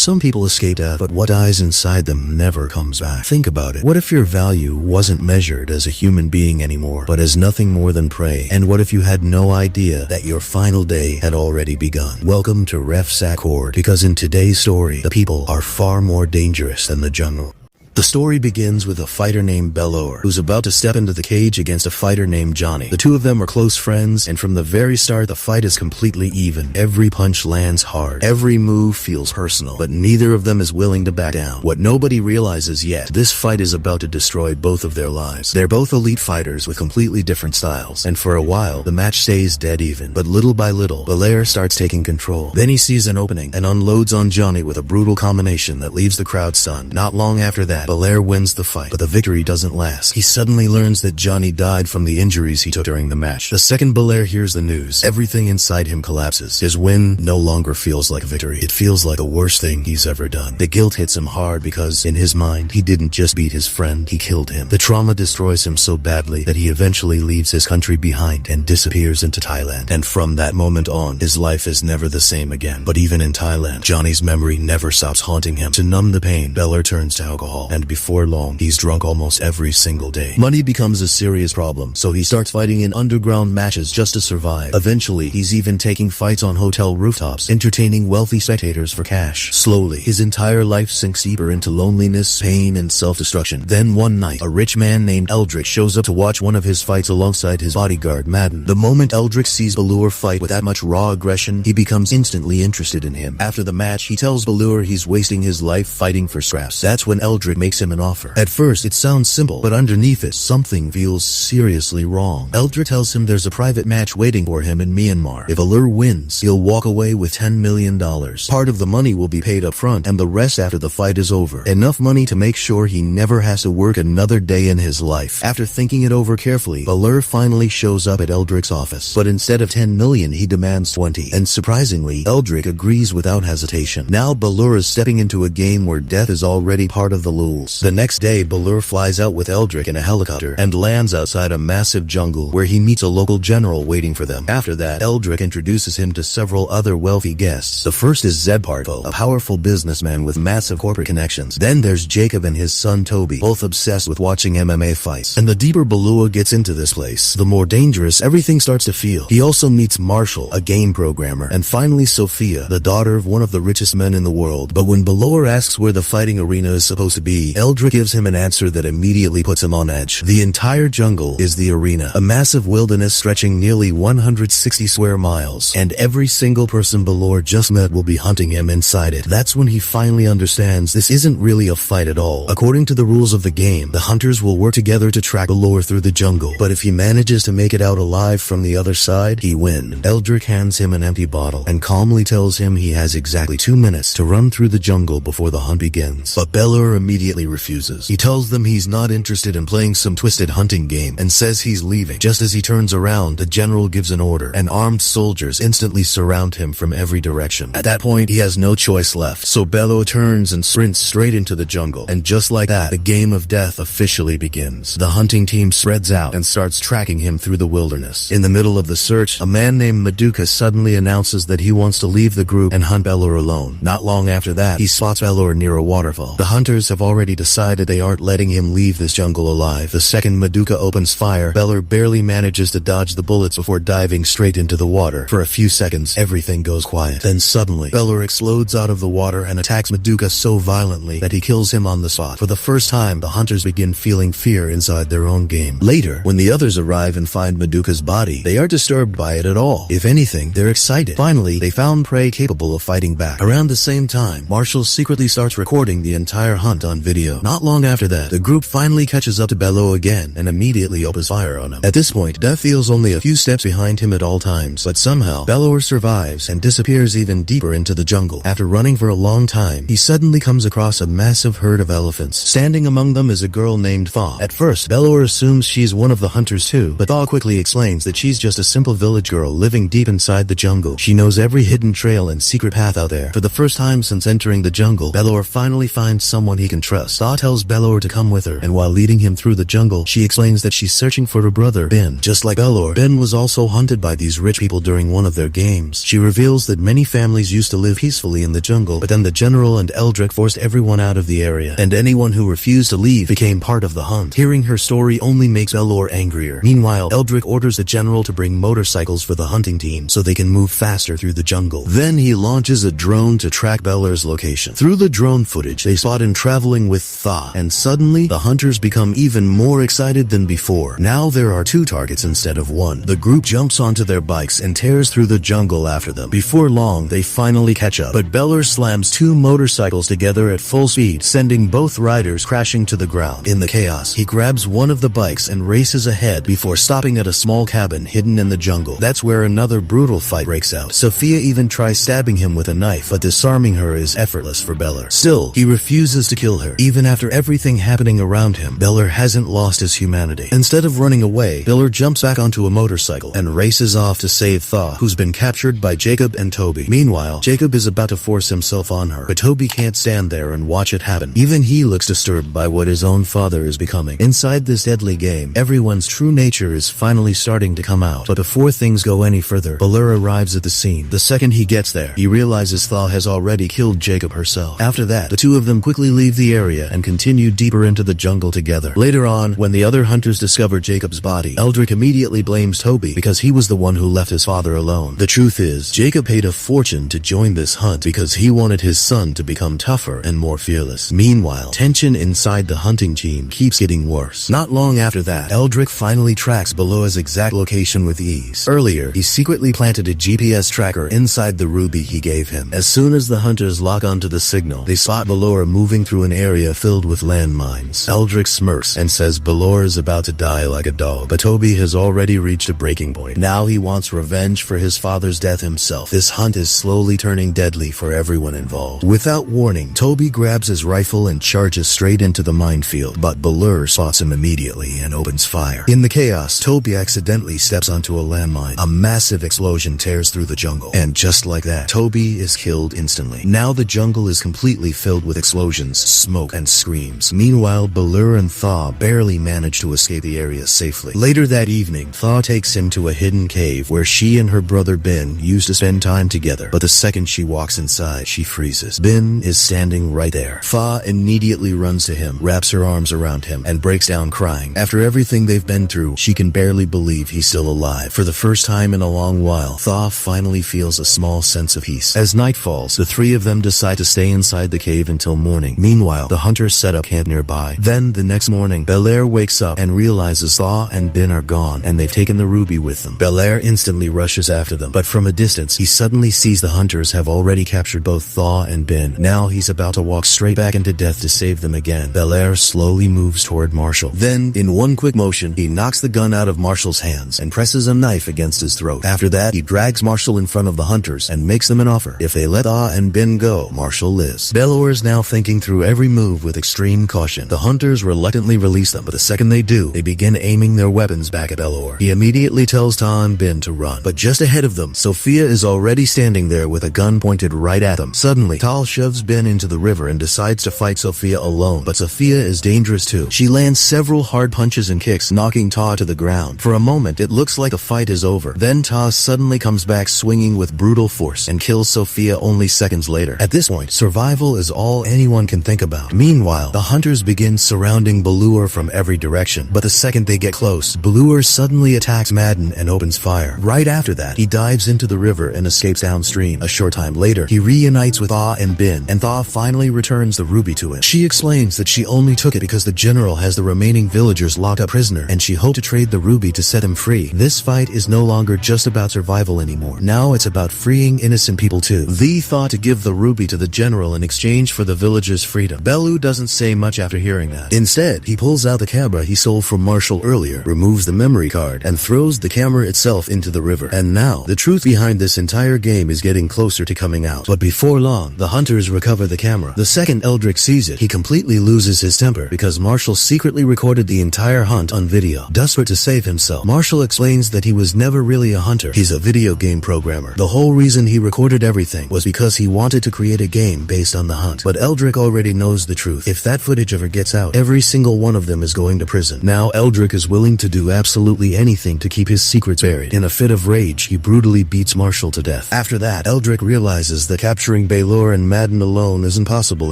Some people escape death, but what dies inside them never comes back. Think about it. What if your value wasn't measured as a human being anymore, but as nothing more than prey? And what if you had no idea that your final day had already begun? Welcome to Rafsat Court, because in today's story, the people are far more dangerous than the jungle. The story begins with a fighter named Belor, who's about to step into the cage against a fighter named Johnny. The two of them are close friends, and from the very start, the fight is completely even. Every punch lands hard. Every move feels personal, but neither of them is willing to back down. What nobody realizes yet, this fight is about to destroy both of their lives. They're both elite fighters with completely different styles, and for a while, the match stays dead even. But little by little, Belor starts taking control. Then he sees an opening and unloads on Johnny with a brutal combination that leaves the crowd stunned. Not long after that, Belor wins the fight, but the victory doesn't last. He suddenly learns that Johnny died from the injuries he took during the match. The second Belor hears the news, everything inside him collapses. His win no longer feels like victory. It feels like the worst thing he's ever done. The guilt hits him hard because, in his mind, he didn't just beat his friend, he killed him. The trauma destroys him so badly that he eventually leaves his country behind and disappears into Thailand. And from that moment on, his life is never the same again. But even in Thailand, Johnny's memory never stops haunting him. To numb the pain, Belor turns to alcohol, and before long, he's drunk almost every single day. Money becomes a serious problem, so he starts fighting in underground matches just to survive. Eventually, he's even taking fights on hotel rooftops, entertaining wealthy spectators for cash. Slowly, his entire life sinks deeper into loneliness, pain, and self-destruction. Then one night, a rich man named Eldrick shows up to watch one of his fights alongside his bodyguard, Madden. The moment Eldrick sees Belor fight with that much raw aggression, he becomes instantly interested in him. After the match, he tells Belor he's wasting his life fighting for scraps. That's when Eldrick makes him an offer. At first, it sounds simple, but underneath it, something feels seriously wrong. Eldrick tells him there's a private match waiting for him in Myanmar. If Belor wins, he'll walk away with $10 million. Part of the money will be paid up front, and the rest after the fight is over. Enough money to make sure he never has to work another day in his life. After thinking it over carefully, Belor finally shows up at Eldrick's office. But instead of 10 million, he demands 20. And surprisingly, Eldrick agrees without hesitation. Now Belor is stepping into a game where death is already part of the rules. The next day, Belor flies out with Eldrick in a helicopter and lands outside a massive jungle where he meets a local general waiting for them. After that, Eldrick introduces him to several other wealthy guests. The first is Zeb Parvo, a powerful businessman with massive corporate connections. Then there's Jacob and his son Toby, both obsessed with watching MMA fights. And the deeper Belor gets into this place, the more dangerous everything starts to feel. He also meets Marshall, a game programmer, and finally Sophia, the daughter of one of the richest men in the world. But when Belor asks where the fighting arena is supposed to be, Eldrick gives him an answer that immediately puts him on edge. The entire jungle is the arena, a massive wilderness stretching nearly 160 square miles, and every single person Belor just met will be hunting him inside it. That's when he finally understands this isn't really a fight at all. According to the rules of the game, the hunters will work together to track Belor through the jungle, but if he manages to make it out alive from the other side, he wins. Eldrick hands him an empty bottle and calmly tells him he has exactly 2 minutes to run through the jungle before the hunt begins. But Belor immediately refuses. He tells them he's not interested in playing some twisted hunting game and says he's leaving. Just as he turns around, the general gives an order, and armed soldiers instantly surround him from every direction. At that point, he has no choice left, so Belor turns and sprints straight into the jungle. And just like that, the game of death officially begins. The hunting team spreads out and starts tracking him through the wilderness. In the middle of the search, a man named Maduka suddenly announces that he wants to leave the group and hunt Belor alone. Not long after that, he spots Belor near a waterfall. The hunters have already decided they aren't letting him leave this jungle alive. The second Maduka opens fire, Belor barely manages to dodge the bullets before diving straight into the water. For a few seconds, everything goes quiet. Then suddenly, Belor explodes out of the water and attacks Maduka so violently that he kills him on the spot. For the first time, the hunters begin feeling fear inside their own game. Later, when the others arrive and find Maduka's body, they aren't disturbed by it at all. If anything, they're excited. Finally, they found prey capable of fighting back. Around the same time, Marshall secretly starts recording the entire hunt on video. Not long after that, the group finally catches up to Belor again and immediately opens fire on him. At this point, death feels only a few steps behind him at all times, but somehow, Belor survives and disappears even deeper into the jungle. After running for a long time, he suddenly comes across a massive herd of elephants. Standing among them is a girl named Thaw. At first, Belor assumes she's one of the hunters too, but Thaw quickly explains that she's just a simple village girl living deep inside the jungle. She knows every hidden trail and secret path out there. For the first time since entering the jungle, Belor finally finds someone he can trust. trust. Thaw tells Belor to come with her, and while leading him through the jungle, she explains that she's searching for her brother, Ben. Just like Belor, Ben was also hunted by these rich people during one of their games. She reveals that many families used to live peacefully in the jungle, but then the general and Eldrick forced everyone out of the area, and anyone who refused to leave became part of the hunt. Hearing her story only makes Belor angrier. Meanwhile, Eldrick orders the general to bring motorcycles for the hunting team so they can move faster through the jungle. Then he launches a drone to track Belor's location. Through the drone footage, they spot him traveling with Thaw, and suddenly, the hunters become even more excited than before. Now there are 2 targets instead of 1. The group jumps onto their bikes and tears through the jungle after them. Before long, they finally catch up, but Belor slams 2 motorcycles together at full speed, sending both riders crashing to the ground. In the chaos, he grabs one of the bikes and races ahead before stopping at a small cabin hidden in the jungle. That's where another brutal fight breaks out. Sophia even tries stabbing him with a knife, but disarming her is effortless for Belor. Still, he refuses to kill her. Even after everything happening around him, Belor hasn't lost his humanity. Instead of running away, Belor jumps back onto a motorcycle and races off to save Thaw, who's been captured by Jacob and Toby. Meanwhile, Jacob is about to force himself on her, but Toby can't stand there and watch it happen. Even he looks disturbed by what his own father is becoming. Inside this deadly game, everyone's true nature is finally starting to come out. But before things go any further, Belur arrives at the scene. The second he gets there, he realizes Thaw has already killed Jacob herself. After that, the 2 of them quickly leave the area and continue deeper into the jungle together. Later on, when the other hunters discover Jacob's body, Eldrick immediately blames Toby because he was the one who left his father alone. The truth is, Jacob paid a fortune to join this hunt because he wanted his son to become tougher and more fearless. Meanwhile, tension inside the hunting team keeps getting worse. Not long after that, Eldrick finally tracks Beloa's exact location with ease. Earlier, he secretly planted a GPS tracker inside the ruby he gave him. As soon as the hunters lock onto the signal, they spot Beloa moving through an area filled with landmines. Eldrick smirks and says Beloa is about to die like a dog, but Toby has already reached a breaking point. Now he wants revenge for his father's death himself. This hunt is slowly turning deadly for everyone involved. Without warning, Toby grabs his rifle and charges straight into the minefield, but Belur spots him immediately and opens fire. In the chaos, Toby accidentally steps onto a landmine. A massive explosion tears through the jungle, and just like that, Toby is killed instantly. Now the jungle is completely filled with explosions, smoke, and screams. Meanwhile, Belur and Thaw barely manage to escape the area safely. Later that evening, Thaw takes him to a hidden cave where she and her brother Ben used to spend time together, but the second she walks inside, she freezes. Ben is standing right there. Thaw immediately runs to him, wraps her arms around him, and breaks down crying. After everything they've been through, she can barely believe he's still alive. For the first time in a long while, Thaw finally feels a small sense of peace. As night falls, the 3 of them decide to stay inside the cave until morning. Meanwhile, the hunters set up camp nearby. Then, the next morning, Belair wakes up and realizes Thaw and Ben are gone, and they've taken the ruby with them. Belair instantly rushes after them, but from a distance, he suddenly sees the hunters have already captured both Thaw and Ben. Now he's about to walk straight back into death to save them again. Belair slowly moves toward Marshall. Then, in one quick motion, he knocks the gun out of Marshall's hands and presses a knife against his throat. After that, he drags Marshall in front of the hunters and makes them an offer. If they let Thaw and Ben go, Marshall lives. Belor is now thinking through every move with extreme caution. The hunters reluctantly release them, but the second they do, they begin aiming their weapons back at Belor. He immediately tells Thaw and Ben to run, but just ahead of them, Sophia is already standing there with a gun pointed right at them. Suddenly, Tal shoves Ben into the river and decides to fight Sophia alone, but Sophia is dangerous too. She lands several hard punches and kicks, knocking Thaw to the ground. For a moment, it looks like the fight is over. Then Thaw suddenly comes back swinging with brutal force and kills Sophia only seconds later. At this point, survival is all anyone can think about. Meanwhile, the hunters begin surrounding Belur from every direction, but the second they get close, Belur suddenly attacks Madden and opens fire. Right after that, he dives into the river and escapes downstream. A short time later, he reunites with Thaw and Ben, and Thaw finally returns the ruby to him. She explains that she only took it because the general has the remaining villagers locked up prisoner, and she hoped to trade the ruby to set him free. This fight is no longer just about survival anymore. Now it's about freeing innocent people too. Thee thought to give the ruby to the general in exchange for the villagers' freedom. Belu doesn't say much after hearing that. Instead, he pulls out the camera he sold from Marshall earlier, removes the memory card, and throws the camera itself into the river. And now, the truth behind this entire game is getting closer to coming out. But before long, the hunters recover the camera. The second Eldrick sees it, he completely loses his temper because Marshall secretly recorded the entire hunt on video. Desperate to save himself, Marshall explains that he was never really a hunter. He's a video game programmer. The whole reason he recorded everything was because he wanted to create a game based on the hunt. But Eldrick already knows the truth. If that footage ever gets out, every single one of them is going to prison. Now Eldrick is willing to do absolutely anything to keep his secrets buried. In a fit of rage, he brutally beats Marshall to death. After that, Eldrick realizes that capturing Baylor and Madden alone isn't possible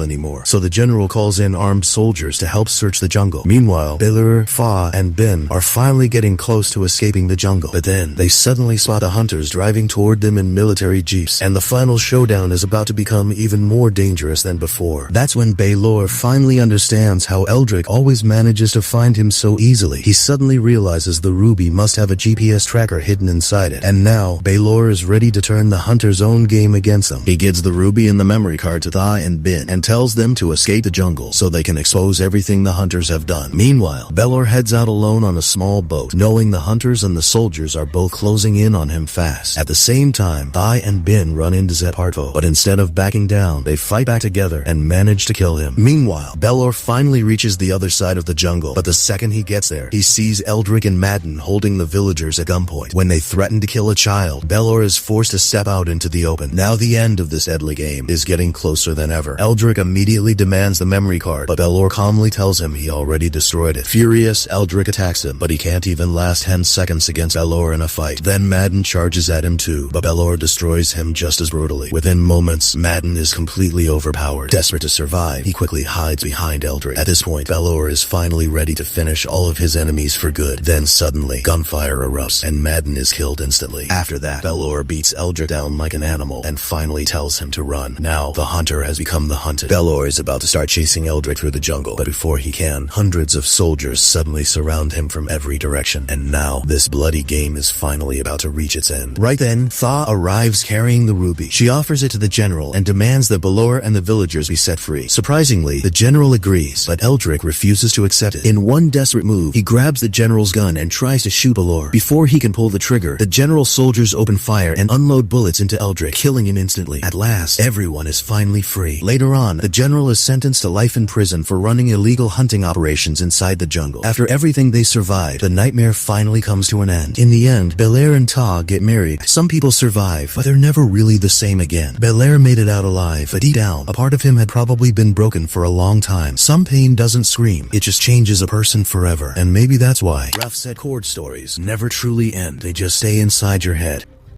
anymore, so the general calls in armed soldiers to help search the jungle. Meanwhile, Baylor, Fa, and Ben are finally getting close to escaping the jungle, but then they suddenly spot the hunters driving toward them in military jeeps, and the final showdown is about to become even more dangerous than before. That's when Baylor finally understands how Eldrick always manages to find him so easily. He suddenly realizes the ruby must have a GPS tracker hidden inside it, and now Baylor is ready to turn the hunter's own game against them. He gives the ruby and the memory card to Tha and Bin and tells them to escape the jungle so they can expose everything the hunters have done. Meanwhile, Baylor heads out alone on a small boat, knowing the hunters and the soldiers are both closing in on him fast. At the same time, Tha and Bin run into Zetparto, but instead of backing down, they fight back together and manage to kill him. Meanwhile, Baylor finally reaches the other side of the jungle, but the second he gets there, he sees Eldrick and Madden holding the villagers at gunpoint. When they threaten to kill a child, Baylor is forced to step out into the open. Now the end of this deadly game is getting closer than ever. Eldrick immediately demands the memory card, but Baylor calmly tells him he already destroyed it. Furious, Eldrick attacks him, but he can't even last 10 seconds against Baylor in a fight. Then Madden charges at him too, but Baylor destroys him just as brutally. Within moments, Madden is completely overpowered. Desperate to survive, he quickly hides behind Eldrick. At this point, Baylor is finally ready to finish all of his enemies for good. Then suddenly, gunfire erupts, and Madden is killed instantly. After that, Baylor beats Eldrick down like an animal, and finally tells him to run. Now, the hunter has become the hunted. Baylor is about to start chasing Eldrick through the jungle, but before he can, hundreds of soldiers suddenly surround him from every direction, and now, this bloody game is finally about to reach its end. Right then, Tha arrives carrying the ruby. She offers it to the general, and demands that Baylor and the villagers be set free. Surprisingly, the general agrees, but Eldrick refuses to accept it. In one desperate move, he grabs the general's gun and tries to shoot Baylor. Before he can pull the trigger, the general's soldiers open fire and unload bullets into Eldrick, killing him instantly. At last, everyone is finally free. Later on, the general is sentenced to life in prison for running illegal hunting operations inside the jungle. After everything they survived, the nightmare finally comes to an end. In the end, Baylor and Tha get married. Some people survive, but they're never really the same again. Baylor made it out alive, but deep down, a part of him had probably been broken for a long time. Some pain doesn't scream, it just changes a person forever. And maybe that's why Rafsat chord stories never truly end. They just stay inside your head.